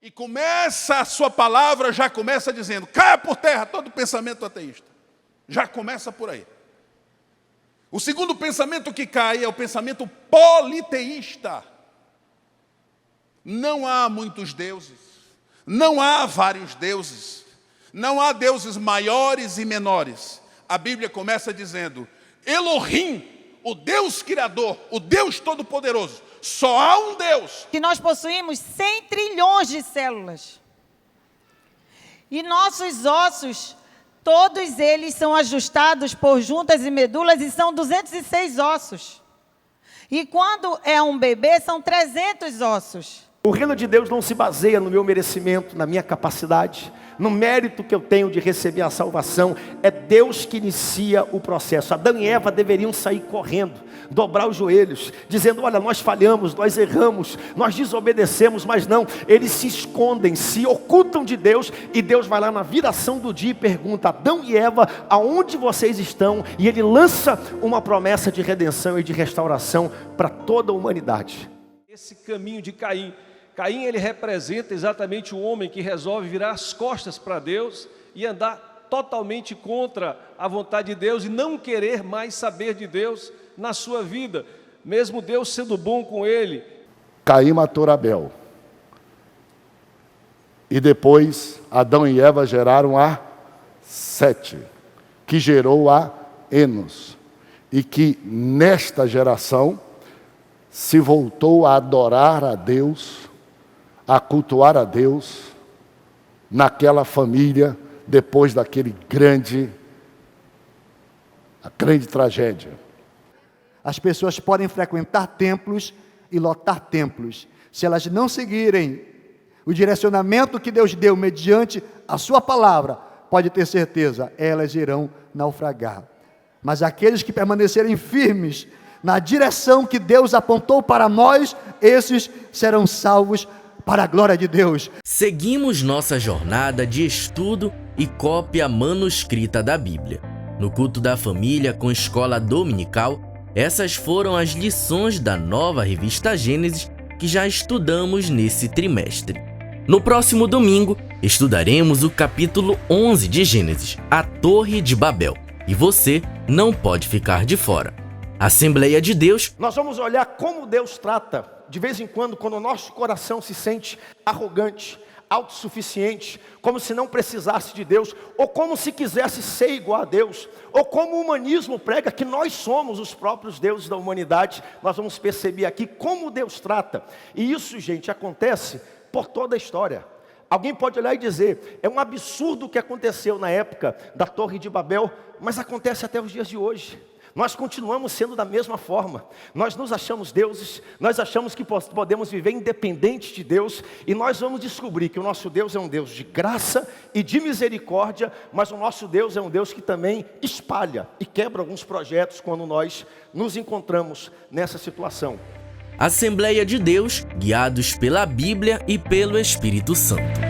E começa a sua palavra, já começa dizendo, caia por terra todo pensamento ateísta. Já começa por aí. O segundo pensamento que cai é o pensamento politeísta. Não há muitos deuses, não há vários deuses, não há deuses maiores e menores. A Bíblia começa dizendo, Elohim, o Deus Criador, o Deus Todo-Poderoso, só há um Deus. Que nós possuímos 100 trilhões de células. E nossos ossos, todos eles são ajustados por juntas e medulas e são 206 ossos. E quando é um bebê, são 300 ossos. O reino de Deus não se baseia no meu merecimento, na minha capacidade, no mérito que eu tenho de receber a salvação. É Deus que inicia o processo. Adão e Eva deveriam sair correndo, dobrar os joelhos, dizendo, olha, nós falhamos, nós erramos, nós desobedecemos, mas não, eles se escondem, se ocultam de Deus, e Deus vai lá na viração do dia e pergunta, Adão e Eva, aonde vocês estão? E Ele lança uma promessa de redenção e de restauração para toda a humanidade. Esse caminho de Caim, ele representa exatamente o homem que resolve virar as costas para Deus e andar totalmente contra a vontade de Deus e não querer mais saber de Deus na sua vida, mesmo Deus sendo bom com ele. Caim matou Abel. E depois Adão e Eva geraram a Sete, que gerou a Enos. E que nesta geração se voltou a adorar a Deus, a cultuar a Deus, naquela família, depois daquele grande tragédia. As pessoas podem frequentar templos e lotar templos. Se elas não seguirem o direcionamento que Deus deu mediante a sua palavra, pode ter certeza, elas irão naufragar. Mas aqueles que permanecerem firmes na direção que Deus apontou para nós, esses serão salvos para a glória de Deus. Seguimos nossa jornada de estudo e cópia manuscrita da Bíblia. No culto da família com escola dominical, essas foram as lições da nova revista Gênesis que já estudamos nesse trimestre. No próximo domingo, estudaremos o capítulo 11 de Gênesis, a Torre de Babel. E você não pode ficar de fora. Assembleia de Deus. Nós vamos olhar como Deus trata, de vez em quando o nosso coração se sente arrogante, autossuficiente, como se não precisasse de Deus, ou como se quisesse ser igual a Deus, ou como o humanismo prega que nós somos os próprios deuses da humanidade. Nós vamos perceber aqui como Deus trata. E isso, gente, acontece por toda a história. Alguém pode olhar e dizer, é um absurdo o que aconteceu na época da Torre de Babel, mas acontece até os dias de hoje. Nós continuamos sendo da mesma forma. Nós nos achamos deuses, nós achamos que podemos viver independente de Deus, e nós vamos descobrir que o nosso Deus é um Deus de graça e de misericórdia, mas o nosso Deus é um Deus que também espalha e quebra alguns projetos quando nós nos encontramos nessa situação. Assembleia de Deus, guiados pela Bíblia e pelo Espírito Santo.